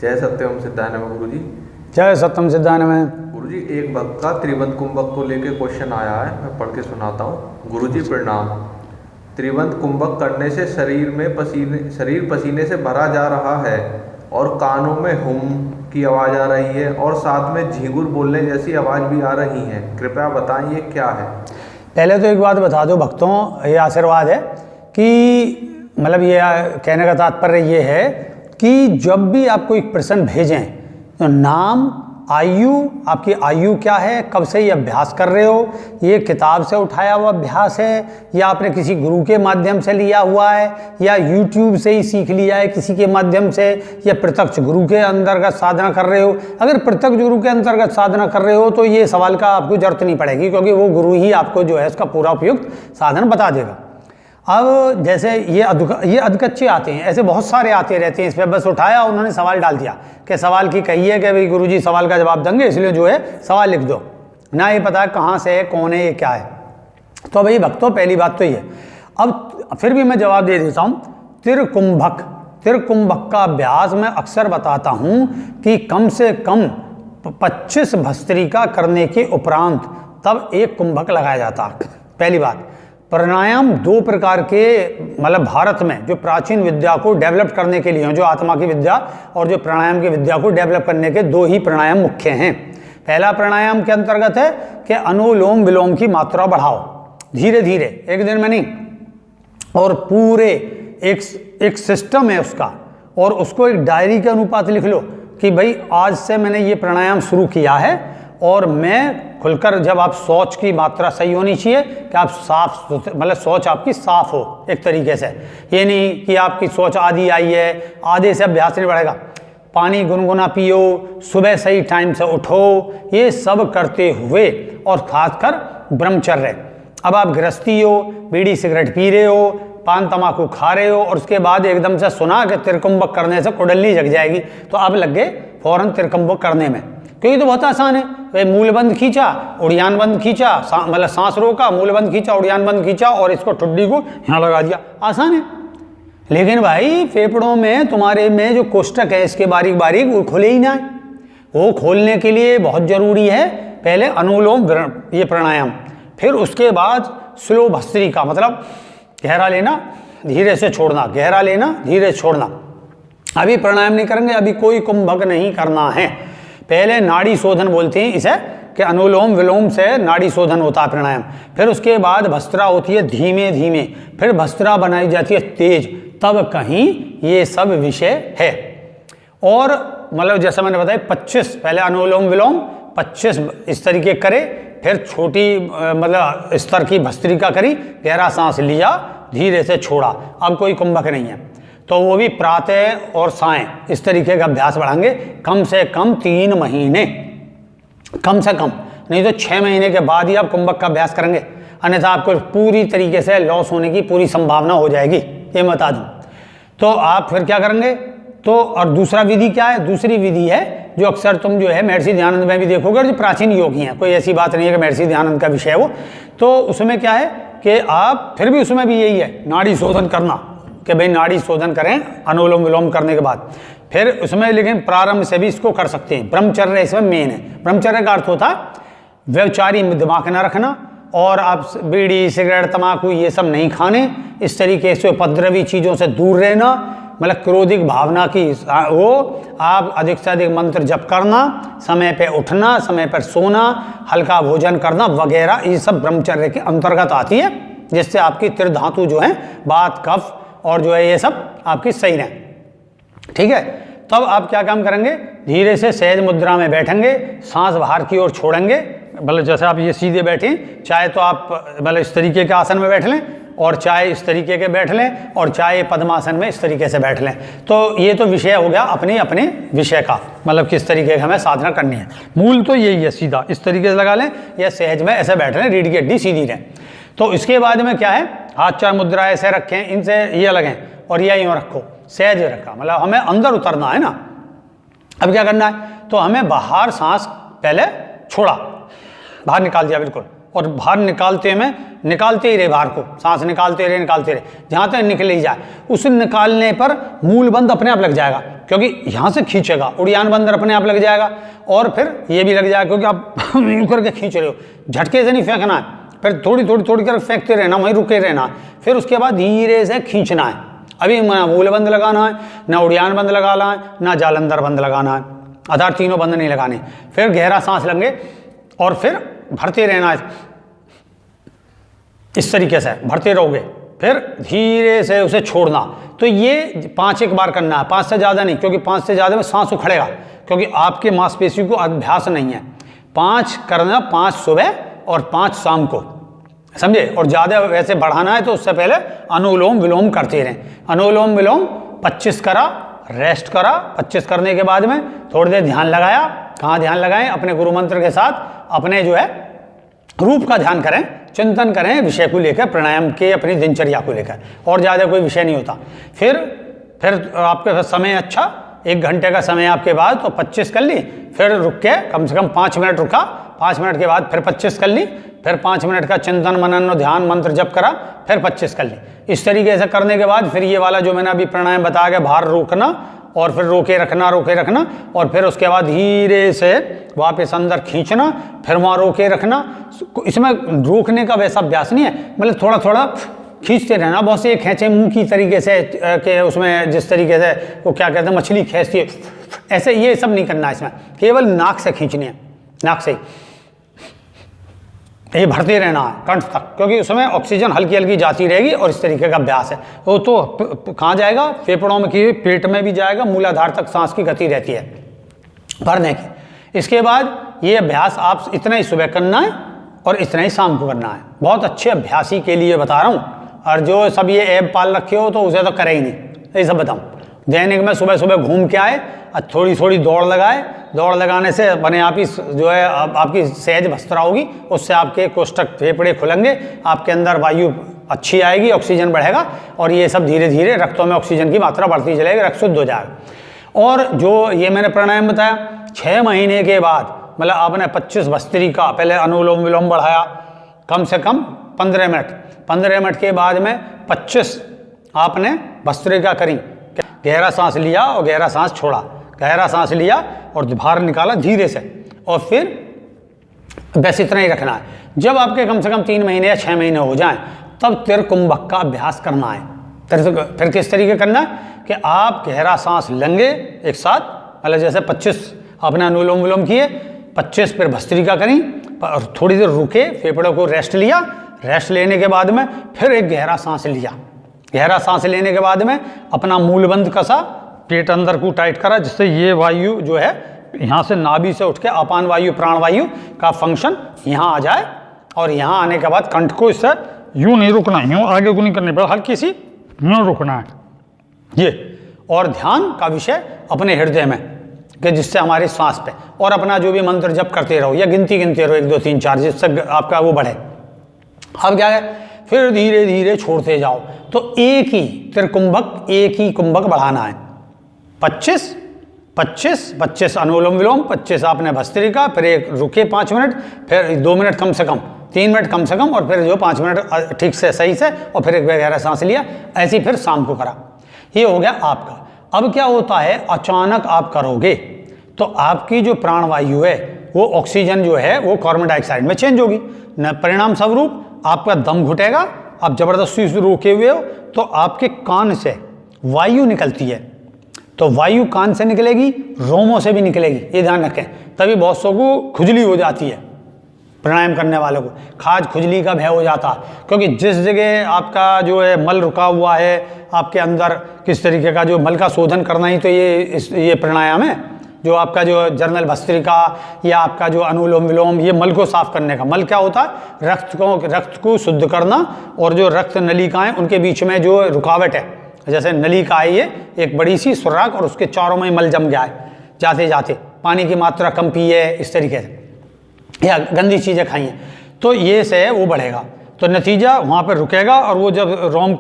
जय सत्यम सिद्धाय नमः गुरुजी। जय सत्यम सिद्धाय नमः। गुरुजी, एक भक्त का त्रिबंध कुंभक को लेकर क्वेश्चन आया है, मैं पढ़ के सुनाता हूँ। गुरुजी प्रणाम। त्रिबंध कुंभक करने से शरीर पसीने से भरा जा रहा है और कानों में हुम की आवाज़ आ रही है और साथ में झींगुर बोलने जैसी आवाज़ भी आ रही है, कृपया बताएं ये क्या है। पहले तो एक बात बता दो भक्तों, ये आशीर्वाद है कि मतलब ये कहने का तात्पर्य ये है कि जब भी आपको एक प्रश्न भेजें तो नाम, आयु, आपकी आयु क्या है, कब से ये अभ्यास कर रहे हो, ये किताब से उठाया हुआ अभ्यास है या आपने किसी गुरु के माध्यम से लिया हुआ है या YouTube से ही सीख लिया है किसी के माध्यम से, या प्रत्यक्ष गुरु के अंतर्गत साधना कर रहे हो। अगर प्रत्यक्ष गुरु के अंतर्गत साधना कर रहे हो तो ये सवाल का आपको जरूरत नहीं पड़ेगी, क्योंकि वो गुरु ही आपको जो है इसका पूरा उपयुक्त साधन बता देगा। अब जैसे ये अधकच्चे आते हैं, ऐसे बहुत सारे आते रहते हैं, इस पर बस उठाया उन्होंने सवाल डाल दिया कि सवाल की कहिए कि भाई गुरुजी सवाल का जवाब देंगे, इसलिए जो है सवाल लिख दो, ना ये पता है कहाँ से है, कौन है, ये क्या है। तो भाई भक्तों, पहली बात तो ये। अब फिर भी मैं जवाब दे देता हूँ। त्रिकुंभक का अभ्यास मैं अक्सर बताता हूँ कि कम से कम 25 भस्त्रिका करने के उपरांत तब एक कुंभक लगाया जाता। पहली बात, प्राणायाम दो प्रकार के, मतलब भारत में जो प्राचीन विद्या को डेवलप करने के लिए, जो आत्मा की विद्या और जो प्राणायाम की विद्या को डेवलप करने के दो ही प्राणायाम मुख्य हैं। पहला प्राणायाम के अंतर्गत है कि अनुलोम विलोम की मात्रा बढ़ाओ धीरे धीरे, एक दिन में नहीं, और पूरे एक सिस्टम है उसका, और उसको एक डायरी के अनुपात लिख लो कि भाई आज से मैंने ये प्राणायाम शुरू किया है और मैं खुलकर, जब आप शौच की मात्रा सही होनी चाहिए कि आप साफ, मतलब शौच आपकी साफ हो एक तरीके से, ये नहीं कि आपकी शौच आधी आई है, आधे से अभ्यास नहीं बढ़ेगा। पानी गुनगुना पियो, सुबह सही टाइम से उठो, ये सब करते हुए, और खासकर ब्रह्मचर्य। अब आप गृहस्थी हो, बीड़ी सिगरेट पी रहे हो, पान तम्बाकू खा रहे हो, और उसके बाद एकदम से सुना कि त्रिकुंभक करने से कुंडली जग जाएगी, तो अब लग गए फौरन त्रिकुंभक करने में, क्योंकि तो बहुत आसान है। भाई मूलबंद खींचा, उड़ियान बंद खींचा, मतलब सांस रोका, मूलबंद खींचा, उड़ियान बंद खींचा, और इसको ठुड्डी को यहाँ लगा दिया, आसान है। लेकिन भाई फेफड़ों में तुम्हारे में जो कोष्ठक है इसके बारीक बारीक वो खोले ही ना है। वो खोलने के लिए बहुत जरूरी है पहले अनुलोम ये प्राणायाम, फिर उसके बाद स्लो भस्त्रिका, मतलब गहरा लेना धीरे से छोड़ना, गहरा लेना धीरे से छोड़ना। अभी प्राणायाम नहीं करेंगे, अभी कोई कुंभक नहीं करना है। पहले नाड़ी शोधन बोलते हैं इसे, कि अनुलोम विलोम से नाड़ी शोधन होता है प्राणायाम। फिर उसके बाद भस्त्रा होती है धीमे धीमे, फिर भस्त्रा बनाई जाती है तेज, तब कहीं ये सब विषय है। और मतलब जैसा मैंने बताया 25, पहले अनुलोम विलोम 25 इस तरीके करे, फिर छोटी मतलब स्तर की भस्त्रिका करी, गहरा सांस लिया, धीरे से छोड़ा। अब कोई कुंभक नहीं है, तो वो भी प्रातः और सायं इस तरीके का अभ्यास बढ़ाएंगे, कम से कम 3 महीने, कम से कम, नहीं तो 6 महीने के बाद ही आप कुंभक का अभ्यास करेंगे, अन्यथा आपको पूरी तरीके से लॉस होने की पूरी संभावना हो जाएगी, ये मैं बता दूं। तो आप फिर क्या करेंगे, तो और दूसरा विधि क्या है, दूसरी विधि है जो अक्सर तुम जो है महर्षि दयानंद में भी देखोगे, और जो प्राचीन योगी हैं, कोई ऐसी बात नहीं है कि महर्षि दयानंद का विषय है वो, तो उसमें क्या है कि आप फिर भी उसमें भी यही है, नाड़ी शोधन करना, कि भाई नाड़ी शोधन करें अनुलोम विलोम करने के बाद। फिर उसमें लेकिन प्रारंभ से भी इसको कर सकते हैं। ब्रह्मचर्य इसमें मेन है। ब्रह्मचर्य का अर्थ होता है व्यभिचारी दिमाग न रखना, और आप बीड़ी सिगरेट तम्बाकू ये सब नहीं खाने, इस तरीके से उपद्रवी चीज़ों से दूर रहना, मतलब क्रोधिक भावना की वो आप अधिक से अधिक मंत्र जप करना, समय पे उठना, समय पर सोना, हल्का भोजन करना वगैरह, ये सब ब्रह्मचर्य के अंतर्गत आती है, जिससे आपकी त्रिधातु जो है, बात कफ और जो है ये सब आपकी सही रहे। ठीक है, तब आप क्या काम करेंगे, धीरे से सहज मुद्रा में बैठेंगे, सांस बाहर की ओर छोड़ेंगे, मतलब जैसे आप ये सीधे बैठे, चाहे तो आप मतलब इस तरीके के आसन में बैठ लें, और चाहे इस तरीके के बैठ लें, और चाहे पद्मासन में इस तरीके से बैठ लें। तो ये तो विषय हो गया अपने अपने विषय का, मतलब किस तरीके की हमें साधना करनी है। मूल तो यही है, सीधा इस तरीके से लगा लें या सहज में ऐसे बैठ लें, रीढ़ की हड्डी सीधी रहें। तो इसके बाद में क्या है, हाथ 4 मुद्रा ऐसे रखें, इनसे ये अलग हैं, और ये यूँ रखो, सहज रखा, मतलब हमें अंदर उतरना है ना। अब क्या करना है, तो हमें बाहर सांस पहले छोड़ा, बाहर निकाल दिया बिल्कुल, और बाहर निकालते ही रहे बाहर को, सांस निकालते रहे जहाँ तक निकल ही जाए। उस निकालने पर मूल बंद अपने आप लग जाएगा, क्योंकि यहाँ से खींचेगा, उड़ान बंदर अपने आप लग जाएगा, और फिर ये भी लग जाएगा क्योंकि आप यूँ करके खींच रहे हो, झटके से नहीं फेंकना है, फिर थोड़ी कर फेंकते रहना, वहीं रुके रहना, फिर उसके बाद धीरे से खींचना है। अभी ना मूल बंद लगाना है, ना उड़ान बंद लगाना है, ना जालंधर बंद लगाना है, आधार तीनों बंद नहीं लगाने। फिर गहरा सांस लेंगे और फिर भरते रहना है, इस तरीके से भरते रहोगे, फिर धीरे से उसे छोड़ना। तो ये 5 एक बार करना है, 5 से ज़्यादा नहीं, क्योंकि 5 से ज़्यादा में सांस उखड़ेगा, क्योंकि आपके मांसपेशियों को अभ्यास नहीं है। 5 करना, 5 सुबह और 5 शाम को, समझे। और ज़्यादा वैसे बढ़ाना है तो उससे पहले अनुलोम विलोम करते रहें। अनुलोम विलोम 25 करा, रेस्ट करा, 25 करने के बाद में थोड़ी देर ध्यान लगाया। कहाँ ध्यान लगाएं? अपने गुरु मंत्र के साथ अपने जो है रूप का ध्यान करें, चिंतन करें विषय को लेकर, प्राणायाम के अपनी दिनचर्या को लेकर, और ज़्यादा कोई विषय नहीं होता। फिर आपके पास समय अच्छा 1 घंटे का समय आपके बाद, तो 25 कर ली, फिर रुक के कम से कम 5 मिनट रुका, 5 मिनट के बाद फिर 25 कर ली, फिर 5 मिनट का चिंतन मनन और ध्यान मंत्र जप करा, फिर 25 कर ली। इस तरीके से करने के बाद फिर ये वाला जो मैंने अभी प्राणायाम बताया गया, बाहर रोकना और फिर रोके रखना, और फिर उसके बाद धीरे से वापस अंदर खींचना, फिर वहाँ रोके रखना। इसमें रोकने का वैसा अभ्यास नहीं है, मतलब थोड़ा थोड़ा खींचते रहना। बहुत से खींचे मुंह की तरीके से कि उसमें जिस तरीके से वो क्या कहते हैं मछली खींचती है, ऐसे ये सब नहीं करना है। इसमें केवल नाक से खींचनी है, नाक से ये भरते रहना है कंठ तक, क्योंकि उसमें ऑक्सीजन हल्की हल्की जाती रहेगी, और इस तरीके का अभ्यास है। वो तो कहाँ जाएगा? फेफड़ों में की, पेट में भी जाएगा, मूलाधार तक सांस की गति रहती है भरने की। इसके बाद ये अभ्यास आप इतना ही सुबह करना है और इतना ही शाम को करना है। बहुत अच्छे अभ्यासी के लिए बता रहा हूँ, और जो सब ये ऐप पाल रखे हो तो उसे तो करे ही नहीं, ये सब बताऊँ। दैनिक में सुबह सुबह घूम के आए और थोड़ी थोड़ी दौड़ लगाए, दौड़ लगाने से बने आप ही जो है आपकी सहज भस्त्रा होगी, उससे आपके कोष्ठक फेफड़े खुलेंगे, आपके अंदर वायु अच्छी आएगी, ऑक्सीजन बढ़ेगा, और ये सब धीरे धीरे रक्तों में ऑक्सीजन की मात्रा बढ़ती चलेगी, रक्त शुद्ध हो जाएगा। और जो ये मैंने प्राणायाम बताया, 6 महीने के बाद मतलब आपने 25 भस्त्रिका पहले अनुलोम विलोम बढ़ाया, कम से कम 15 मिनट, 15 मिनट के बाद में 25 आपने भस्त्रिका करी, गहरा सांस लिया और गहरा सांस छोड़ा, गहरा सांस लिया और बाहर निकाला धीरे से, और फिर बस इतना ही रखना है। जब आपके कम से कम 3 महीने या 6 महीने हो जाएं, तब त्रिकुंभक का अभ्यास करना है। फिर किस तरीके करना है कि आप गहरा सांस लेंगे एक साथ, मतलब जैसे 25 आपने अनुलोम विलोम किए, 25 फिर भस्त्रिका करी, और थोड़ी देर रुके, फेफड़ों को रेस्ट लिया, रेस्ट लेने के बाद में फिर एक गहरा सांस लिया, गहरा सांस लेने के बाद में अपना मूलबंद कसा, पेट अंदर को टाइट करा, जिससे ये वायु जो है यहाँ से नाभि से उठ के अपान वायु प्राण वायु का फंक्शन यहाँ आ जाए, और यहाँ आने के बाद कंठ को इससे यूँ नहीं रुकना, यूँ आगे को नहीं करनी पड़े, हल्की सी यूँ रुकना है ये। और ध्यान का विषय अपने हृदय में, कि जिससे हमारी सांस पे, और अपना जो भी मंत्र जप करते रहो या गिनते रहो 1 2 3 4, जिससे आपका वो बढ़े। अब क्या है, फिर धीरे धीरे छोड़ते जाओ। तो एक ही त्रिकुंभक, एक ही कुंभक बढ़ाना है। 25 25 25 अनुलोम विलोम, 25 आपने भस्त्रिका, फिर एक रुके 5 मिनट, फिर 2 मिनट कम से कम, 3 मिनट कम से कम, और फिर जो 5 मिनट ठीक से सही से, और फिर एक गहरा सांस लिया। ऐसे ही फिर शाम को करा। ये हो गया आपका। अब क्या होता है, अचानक आप करोगे तो आपकी जो प्राणवायु है वो ऑक्सीजन जो है वो कार्बन डाइऑक्साइड में चेंज होगी, न परिणाम स्वरूप आपका दम घुटेगा। आप जबरदस्ती से रोके हुए हो तो आपके कान से वायु निकलती है, तो वायु कान से निकलेगी, रोमों से भी निकलेगी, ये ध्यान रखें। तभी बहुत सौ को खुजली हो जाती है, प्राणायाम करने वालों को खाज खुजली का भय हो जाता है, क्योंकि जिस जगह आपका जो है मल रुका हुआ है आपके अंदर, किस तरीके का जो मल का शोधन करना ही तो ये प्राणायाम है। जो आपका जो जर्नल भस्त्रिका या आपका जो अनुलोम विलोम, ये मल को साफ करने का। मल क्या होता है, रक्त को शुद्ध करना, और जो रक्त नलिकाएं उनके बीच में जो रुकावट है, जैसे नलिका है ये एक बड़ी सी सुराख, और उसके चारों में मल जम गया है, जाते जाते पानी की मात्रा कम पी है इस तरीके से, या गंदी चीज़ें खाई हैं, तो ये से वो बढ़ेगा, तो नतीजा वहाँ पर रुकेगा। और वो जब रोम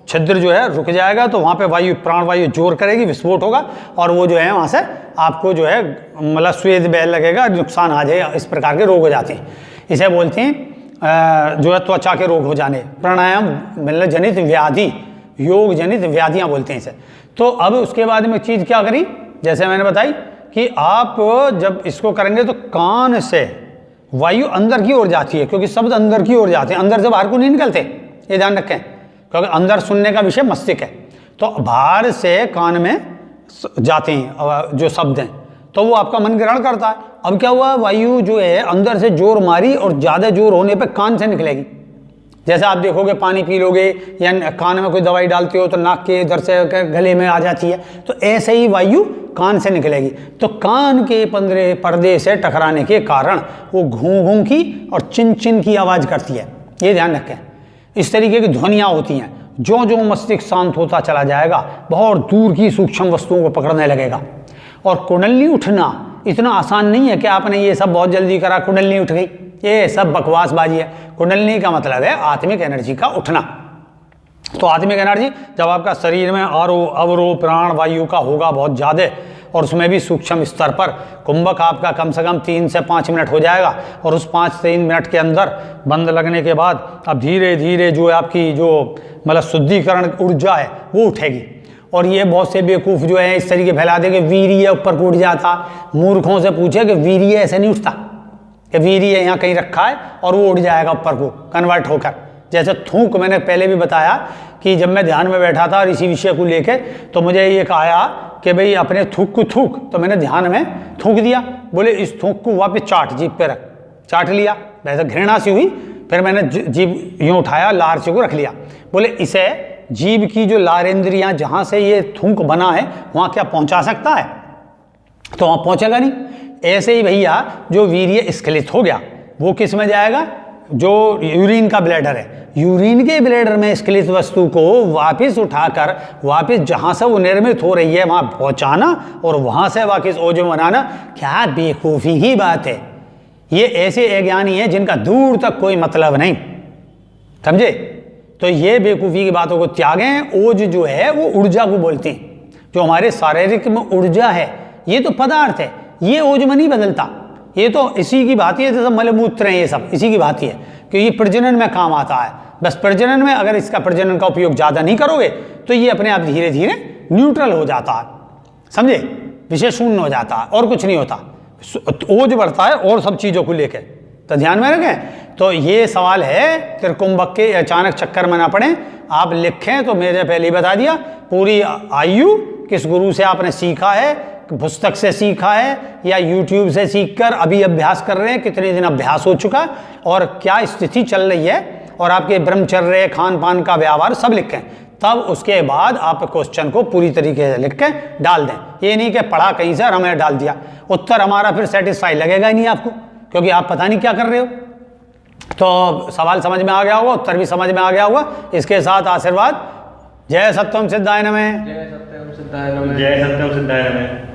छिद्र जो है रुक जाएगा तो वहाँ पे वायु प्राणवायु जोर करेगी, विस्फोट होगा, और वो जो है वहाँ से आपको जो है मतलब स्वेद बह लगेगा, नुकसान आ जाएगा, इस प्रकार के रोग हो जाते हैं। इसे बोलते हैं जो है त्वचा के रोग हो जाने, प्राणायाम मतलब जनित व्याधि, योग जनित व्याधियां बोलते हैं इसे। तो अब उसके बाद में चीज़ क्या करी, जैसे मैंने बताई कि आप जब इसको करेंगे तो कान से वायु अंदर की ओर जाती है, क्योंकि शब्द अंदर की ओर जाते हैं, अंदर से बाहर को नहीं निकलते, ये ध्यान रखें, क्योंकि अंदर सुनने का विषय मस्तिष्क है। तो बाहर से कान में जाते हैं जो शब्द हैं, तो वो आपका मन ग्रहण करता है। अब क्या हुआ, वायु जो है अंदर से जोर मारी और ज़्यादा जोर होने पे कान से निकलेगी। जैसे आप देखोगे पानी पी लोगे या कान में कोई दवाई डालते हो तो नाक के इधर से गले में आ जाती है, तो ऐसे ही वायु कान से निकलेगी। तो कान के पर्दे से टकराने के कारण वो घूं घूं की और चिन चिन की आवाज़ करती है, ये ध्यान रखें। इस तरीके की ध्वनियाँ होती हैं। जो जो मस्तिष्क शांत होता चला जाएगा, बहुत दूर की सूक्ष्म वस्तुओं को पकड़ने लगेगा। और कुंडलनी उठना इतना आसान नहीं है कि आपने ये सब बहुत जल्दी करा, कुंडलनी उठ गई, ये सब बकवासबाजी है। कुंडलनी का मतलब है आत्मिक एनर्जी का उठना। तो आत्मिक एनर्जी जब आपका शरीर में अवरोह प्राण वायु का होगा बहुत ज़्यादा, और उसमें भी सूक्ष्म स्तर पर, कुंभक आपका कम से कम 3 से 5 मिनट हो जाएगा, और उस 5 से 3 मिनट के अंदर बंद लगने के बाद अब धीरे धीरे जो आपकी जो मतलब शुद्धिकरण ऊर्जा है वो उठेगी। और ये बहुत से बेवकूफ़ जो है इस तरीके फैला देंगे वीर्य ऊपर को उठ जाता। मूर्खों से पूछे कि वीर्य ऐसे नहीं उठता, कि वीर्य यहाँ कहीं रखा है और वो उड़ जाएगा ऊपर को कन्वर्ट होकर। जैसे थूक, मैंने पहले भी बताया कि जब मैं ध्यान में बैठा था और इसी विषय को लेके, तो मुझे ये आया कि भाई अपने थूक को थूक, तो मैंने ध्यान में थूक दिया। बोले इस थूक को वापस चाट, जीभ पे रख, चाट लिया, वैसे घृणा सी हुई, फिर मैंने जीभ यूँ उठाया, लार से को रख लिया। बोले इसे जीभ की जो लारेंद्रियाँ जहाँ से ये थूक बना है वहाँ क्या पहुँचा सकता है? तो वहाँ पहुँचेगा नहीं। ऐसे ही भैया जो वीर्य स्खलित हो गया वो किस में जाएगा? जो यूरिन का ब्लैडर है, यूरिन के ब्लैडर में स्खलित वस्तु को वापस उठाकर वापस जहाँ से वो निर्मित हो रही है वहाँ पहुँचाना और वहाँ से वापस ओजो बनाना। क्या बेवकूफ़ी ही बात है। ये ऐसे अज्ञानी हैं जिनका दूर तक कोई मतलब नहीं, समझे? तो ये बेवकूफ़ी की बातों को त्यागें। ओज जो है वो ऊर्जा को बोलते हैं, जो हमारे शारीरिक में ऊर्जा है, ये तो पदार्थ है, ये ओज में नहीं बदलता। ये तो इसी की बात है, जैसे मलमूत्र हैं, ये सब इसी की बात है कि ये प्रजनन में काम आता है। बस प्रजनन में अगर इसका प्रजनन का उपयोग ज़्यादा नहीं करोगे तो ये अपने आप धीरे धीरे न्यूट्रल हो जाता है, समझे? विषय शून्य हो जाता है और कुछ नहीं होता, ओज बढ़ता है और सब चीज़ों को लेकर। तो ध्यान में रखें। तो ये सवाल है, त्रिकुंभक के अचानक चक्कर में ना पड़े। आप लिखें तो मैंने पहले ही बता दिया, पूरी आयु किस गुरु से आपने सीखा है, पुस्तक से सीखा है या यूट्यूब से सीखकर अभी अभ्यास कर रहे हैं, कितने दिन अभ्यास हो चुका और क्या स्थिति चल रही है, और आपके ब्रह्मचर्य खान पान का व्यवहार सब लिखें। तब उसके बाद आप क्वेश्चन को पूरी तरीके से लिख के डाल दें। ये नहीं कि पढ़ा कहीं से और हमें डाल दिया, उत्तर हमारा फिर सेटिस्फाई लगेगा ही नहीं आपको, क्योंकि आप पता नहीं क्या कर रहे हो। तो सवाल समझ में आ गया होगा, उत्तर भी समझ में आ गया होगा। इसके साथ आशीर्वाद। जय सत्यम सिद्धाय नमः। जय सत्यम सिद्धाय नमः। जय सत्यम सिद्धाय नमः।